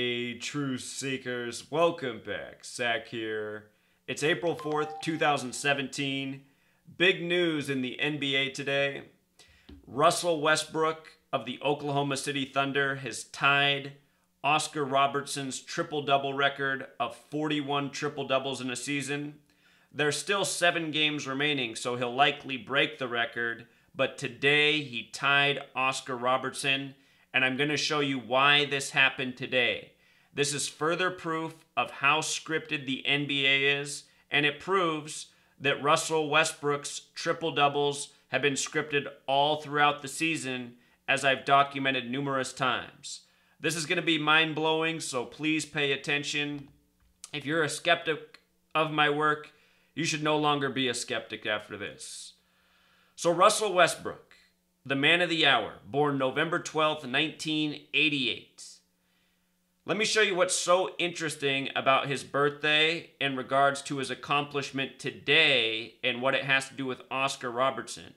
Hey, truth seekers, welcome back. Zach here. It's April 4th, 2017. Big news in the NBA today. Russell Westbrook of the Oklahoma City Thunder has tied Oscar Robertson's triple-double record of 41 triple-doubles in a season. There's still 7 games remaining, so he'll likely break the record, but today he tied Oscar Robertson, and I'm going to show you why this happened today. This is further proof of how scripted the NBA is, and it proves that Russell Westbrook's triple-doubles have been scripted all throughout the season, as I've documented numerous times. This is going to be mind-blowing, so please pay attention. If you're a skeptic of my work, you should no longer be a skeptic after this. So Russell Westbrook, the man of the hour, born November 12th, 1988. Let me show you what's so interesting about his birthday in regards to his accomplishment today and what it has to do with Oscar Robertson.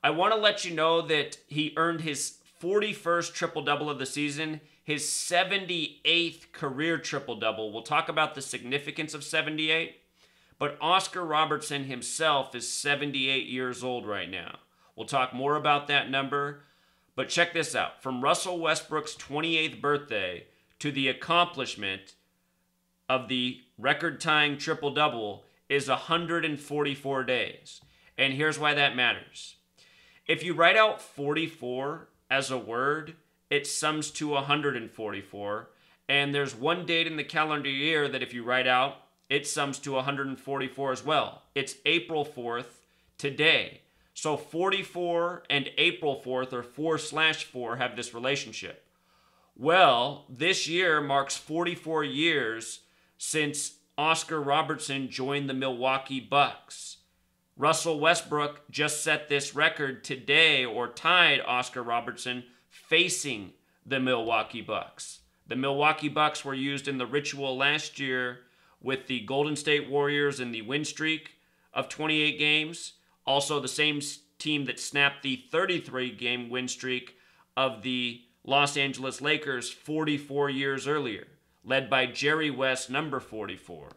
I want to let you know that he earned his 41st triple-double of the season, his 78th career triple-double. We'll talk about the significance of 78, but Oscar Robertson himself is 78 years old right now. We'll talk more about that number, but check this out. From Russell Westbrook's 28th birthday to the accomplishment of the record-tying triple-double is 144 days. And here's why that matters. If you write out 44 as a word, it sums to 144. And there's one date in the calendar year that if you write out, it sums to 144 as well. It's April 4th today. So 44 and April 4th, or 4/4, have this relationship. Well, this year marks 44 years since Oscar Robertson joined the Milwaukee Bucks. Russell Westbrook just set this record today, or tied Oscar Robertson, facing the Milwaukee Bucks. The Milwaukee Bucks were used in the ritual last year with the Golden State Warriors in the win streak of 28 games. Also, the same team that snapped the 33-game win streak of the Los Angeles Lakers 44 years earlier, led by Jerry West, number 44.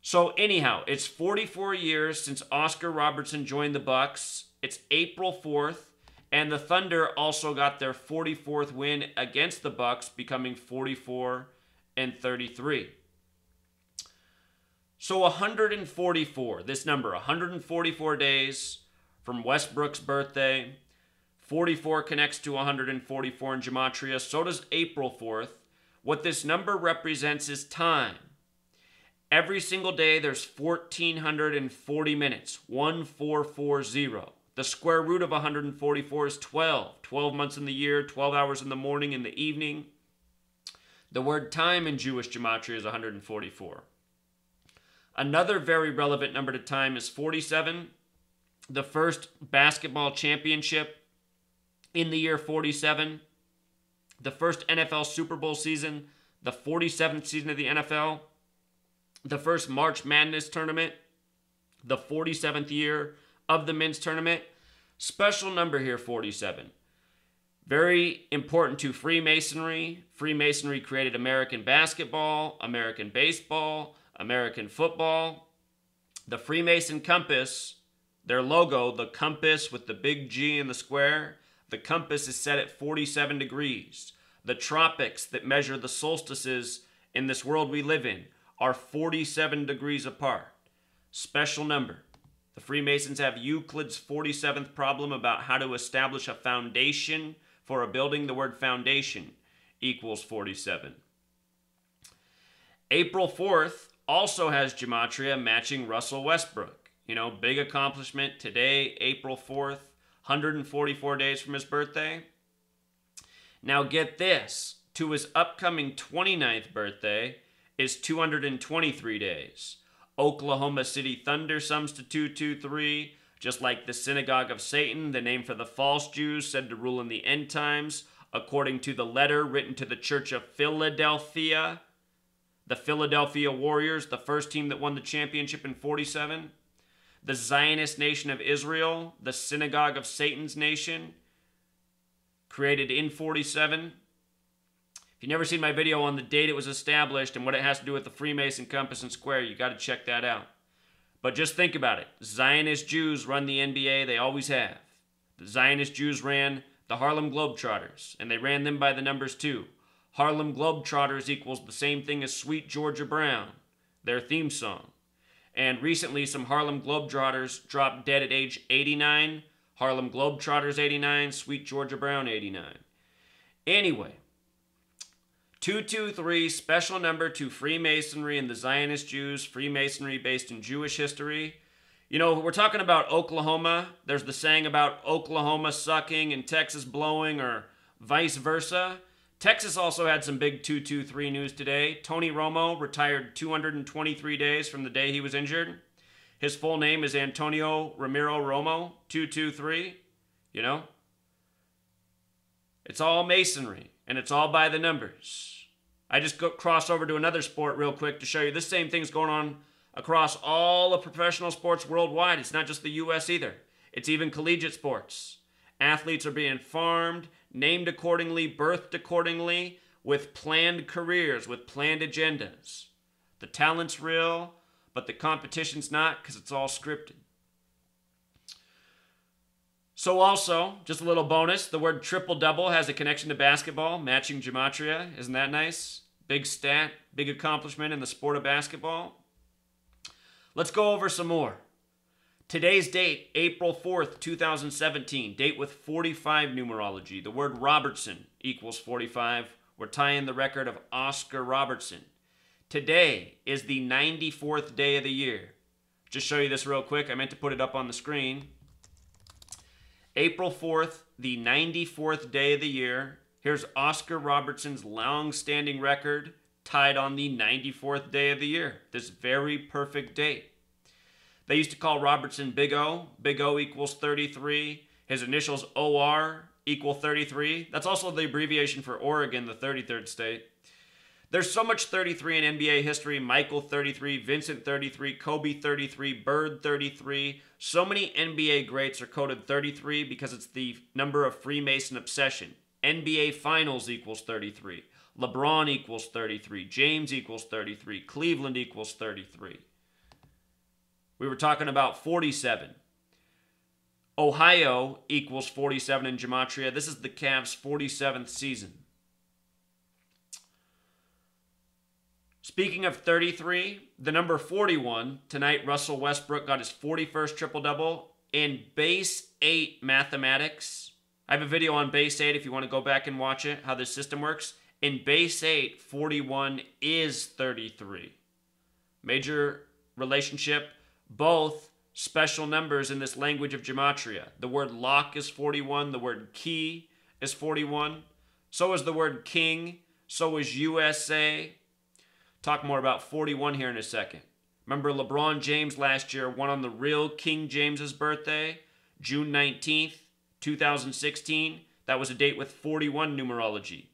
So anyhow, it's 44 years since Oscar Robertson joined the Bucks. It's April 4th, and the Thunder also got their 44th win against the Bucks, becoming 44-33. So 144, this number, 144 days from Westbrook's birthday. 44 connects to 144 in gematria. So does April 4th. What this number represents is time. Every single day there's 1,440 minutes, 1440. The square root of 144 is 12. 12 months in the year, 12 hours in the morning and the evening. The word time in Jewish gematria is 144. Another very relevant number to time is 47. The first basketball championship in the year 47. The first NFL Super Bowl season. The 47th season of the NFL. The first March Madness tournament. The 47th year of the men's tournament. Special number here, 47. Very important to Freemasonry. Freemasonry created American basketball, American baseball, American football. The Freemason compass, their logo, the compass with the big G in the square, the compass is set at 47 degrees. The tropics that measure the solstices in this world we live in are 47 degrees apart. Special number. The Freemasons have Euclid's 47th problem about how to establish a foundation for a building. The word foundation equals 47. April 4th also has gematria matching Russell Westbrook. You know, big accomplishment today, April 4th, 144 days from his birthday. Now get this, to his upcoming 29th birthday is 223 days. Oklahoma City Thunder sums to 223, just like the Synagogue of Satan, the name for the false Jews said to rule in the end times, according to the letter written to the Church of Philadelphia. The Philadelphia Warriors, the first team that won the championship in 47. The Zionist nation of Israel, the Synagogue of Satan's nation, created in 47. If you've never seen my video on the date it was established and what it has to do with the Freemason compass and square, you got to check that out. But just think about it. Zionist Jews run the NBA. They always have. The Zionist Jews ran the Harlem Globetrotters, and they ran them by the numbers too. Harlem Globetrotters equals the same thing as Sweet Georgia Brown, their theme song. And recently, some Harlem Globetrotters dropped dead at age 89. Harlem Globetrotters 89, Sweet Georgia Brown 89. Anyway, 223, special number to Freemasonry and the Zionist Jews, Freemasonry based in Jewish history. You know, we're talking about Oklahoma. There's the saying about Oklahoma sucking and Texas blowing, or vice versa. Texas also had some big 223 news today. Tony Romo retired 223 days from the day he was injured. His full name is Antonio Ramiro Romo, 223. You know? It's all masonry, and it's all by the numbers. I just cross over to another sport real quick to show you this same thing's going on across all of professional sports worldwide. It's not just the U.S. either. It's even collegiate sports. Athletes are being farmed, named accordingly, birthed accordingly, with planned careers, with planned agendas. The talent's real, but the competition's not, because it's all scripted. So also, just a little bonus, the word triple-double has a connection to basketball, matching gematria. Isn't that nice? Big stat, big accomplishment in the sport of basketball. Let's go over some more. Today's date, April 4th, 2017, date with 45 numerology. The word Robertson equals 45. We're tying the record of Oscar Robertson. Today is the 94th day of the year. Just show you this real quick. I meant to put it up on the screen. April 4th, the 94th day of the year. Here's Oscar Robertson's long-standing record tied on the 94th day of the year. This very perfect date. They used to call Robertson Big O. Big O equals 33. His initials OR equal 33. That's also the abbreviation for Oregon, the 33rd state. There's so much 33 in NBA history. Michael 33, Vincent 33, Kobe 33, Bird 33. So many NBA greats are coded 33 because it's the number of Freemason obsession. NBA Finals equals 33. LeBron equals 33. James equals 33. Cleveland equals 33. We were talking about 47. Ohio equals 47 in gematria. This is the Cavs' 47th season. Speaking of 33, the number 41, tonight Russell Westbrook got his 41st triple-double in base 8 mathematics. I have a video on base 8 if you want to go back and watch it, how this system works. In base 8, 41 is 33. Major relationship, both special numbers in this language of gematria. The word lock is 41, the word key is 41. So is the word king, so is USA. Talk more about 41 here in a second. Remember LeBron James last year won on the real King James's birthday, June 19th, 2016. That was a date with 41 numerology.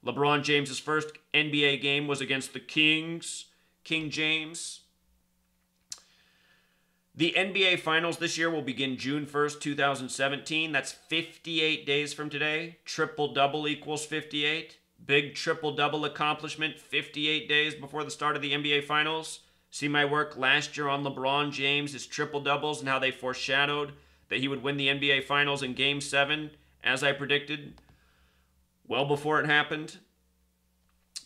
LeBron James's first NBA game was against the Kings, King James. The NBA Finals this year will begin June 1st, 2017. That's 58 days from today. Triple-double equals 58. Big triple-double accomplishment 58 days before the start of the NBA Finals. See my work last year on LeBron James, his triple-doubles, and how they foreshadowed that he would win the NBA Finals in Game 7, as I predicted, well before it happened.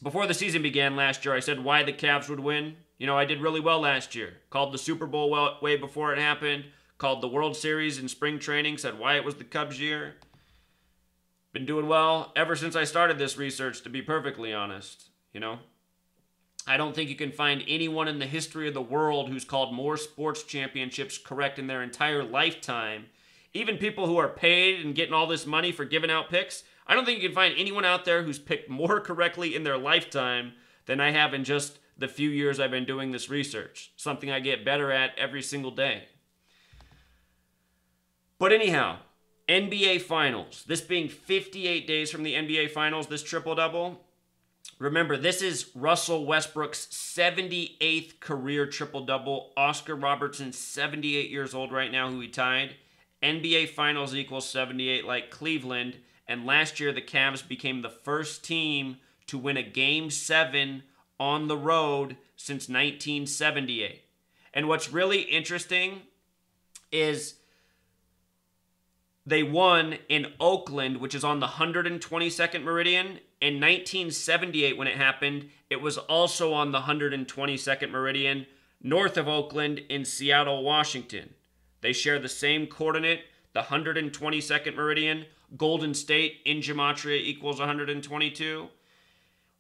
Before the season began last year, I said why the Cavs would win. You know, I did really well last year. Called the Super Bowl way before it happened. Called the World Series in spring training. Said why it was the Cubs' year. Been doing well ever since I started this research, to be perfectly honest. You know? I don't think you can find anyone in the history of the world who's called more sports championships correct in their entire lifetime. Even people who are paid and getting all this money for giving out picks. I don't think you can find anyone out there who's picked more correctly in their lifetime than I have in just the few years I've been doing this research. Something I get better at every single day. But anyhow, NBA Finals. This being 58 days from the NBA Finals, this triple-double. Remember, this is Russell Westbrook's 78th career triple-double. Oscar Robertson, 78 years old right now, who he tied. NBA Finals equals 78 like Cleveland. And last year, the Cavs became the first team to win a Game 7 on the road since 1978. And what's really interesting is they won in Oakland, which is on the 122nd meridian. In 1978, when it happened, it was also on the 122nd meridian, north of Oakland in Seattle, Washington. They share the same coordinate, the 122nd meridian. Golden State in gematria equals 122.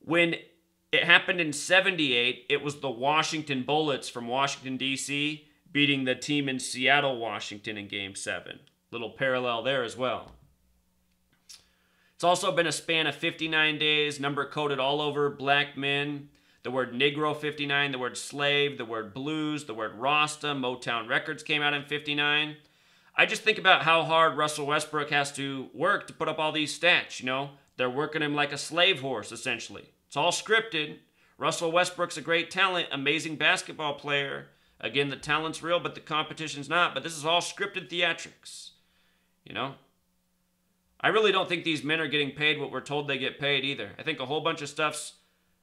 When it happened in 78, it was the Washington Bullets from Washington, D.C., beating the team in Seattle, Washington in Game 7. Little parallel there as well. It's also been a span of 59 days, number coded all over black men. The word Negro 59, the word slave, the word blues, the word Rasta, Motown Records came out in 59. I just think about how hard Russell Westbrook has to work to put up all these stats, you know. They're working him like a slave horse, essentially. It's all scripted. Russell Westbrook's a great talent, amazing basketball player. Again, the talent's real, but the competition's not. But this is all scripted theatrics. You know? I really don't think these men are getting paid what we're told they get paid either. I think a whole bunch of stuff's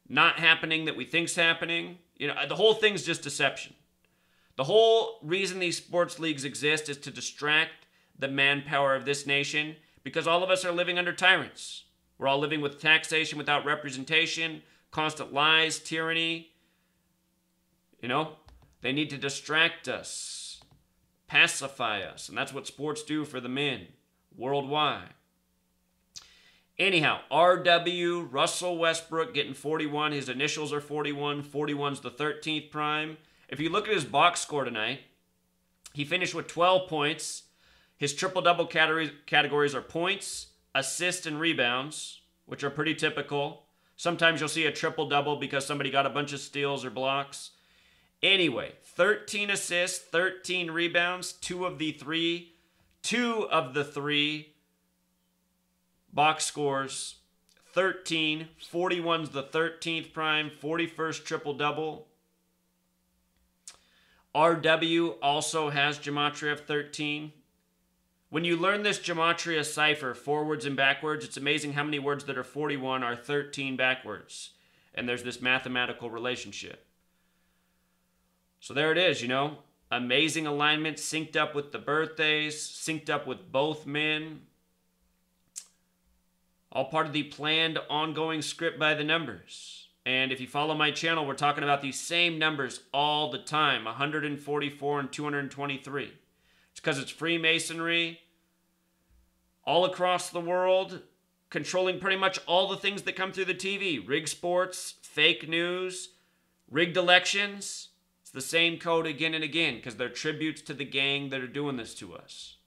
not happening that we think's happening. You know, the whole thing's just deception. The whole reason these sports leagues exist is to distract the manpower of this nation because all of us are living under tyrants. We're all living with taxation without representation, constant lies, tyranny. You know, they need to distract us, pacify us, and that's what sports do for the men worldwide. Anyhow, RW, Russell Westbrook getting 41. His initials are 41. 41's the 13th prime. If you look at his box score tonight, he finished with 12 points. His triple-double categories are points, assists, and rebounds, which are pretty typical. Sometimes you'll see a triple-double because somebody got a bunch of steals or blocks. Anyway, 13 assists, 13 rebounds, two of the three box scores, 13, 41's the 13th prime, 41st triple-double. RW also has gematria of 13. When you learn this gematria cipher, forwards and backwards, it's amazing how many words that are 41 are 13 backwards. And there's this mathematical relationship. So there it is, you know. Amazing alignment, synced up with the birthdays, synced up with both men. All part of the planned, ongoing script by the numbers. And if you follow my channel, we're talking about these same numbers all the time, 144 and 223. It's because it's Freemasonry all across the world, controlling pretty much all the things that come through the TV. Rigged sports, fake news, rigged elections. It's the same code again and again because they're tributes to the gang that are doing this to us.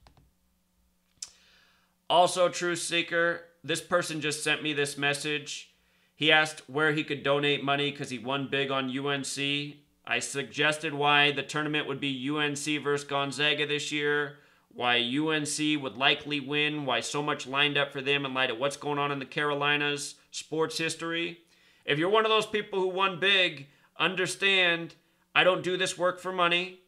Also, Truth Seeker, this person just sent me this message. He asked where he could donate money because he won big on UNC. I suggested why the tournament would be UNC versus Gonzaga this year, why UNC would likely win, why so much lined up for them in light of what's going on in the Carolinas, sports history. If you're one of those people who won big, understand I don't do this work for money,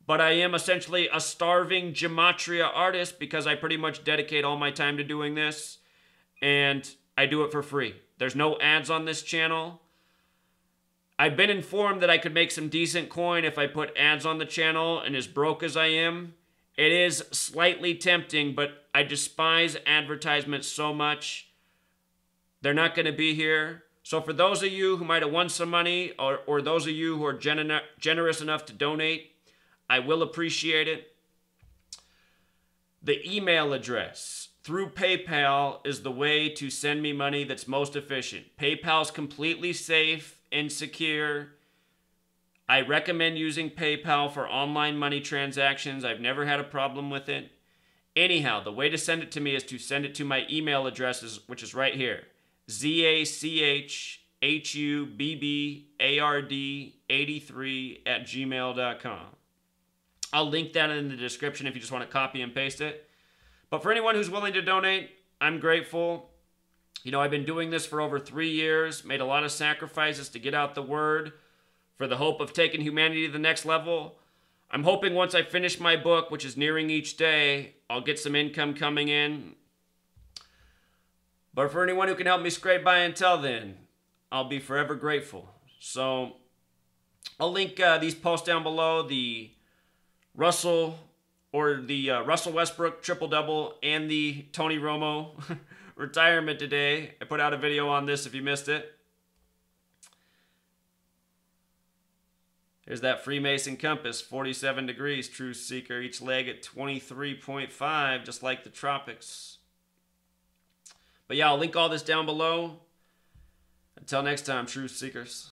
but I am essentially a starving gematria artist because I pretty much dedicate all my time to doing this, and I do it for free. There's no ads on this channel. I've been informed that I could make some decent coin if I put ads on the channel, and as broke as I am, it is slightly tempting, but I despise advertisements so much. They're not going to be here. So for those of you who might have won some money, or those of you who are generous enough to donate, I will appreciate it. The email address through PayPal is the way to send me money that's most efficient. PayPal's completely safe and secure. I recommend using PayPal for online money transactions. I've never had a problem with it. Anyhow, the way to send it to me is to send it to my email address, which is right here. ZACHHUBBARD83@gmail.com. I'll link that in the description if you just want to copy and paste it. But for anyone who's willing to donate, I'm grateful. You know, I've been doing this for over 3 years, made a lot of sacrifices to get out the word for the hope of taking humanity to the next level. I'm hoping once I finish my book, which is nearing each day, I'll get some income coming in. But for anyone who can help me scrape by until then, I'll be forever grateful. So I'll link these posts down below, the Russell Westbrook triple-double and the Tony Romo retirement today. I put out a video on this if you missed it. Here's that Freemason compass, 47 degrees, Truth Seeker, each leg at 23.5, just like the tropics. But yeah, I'll link all this down below. Until next time, Truth Seekers.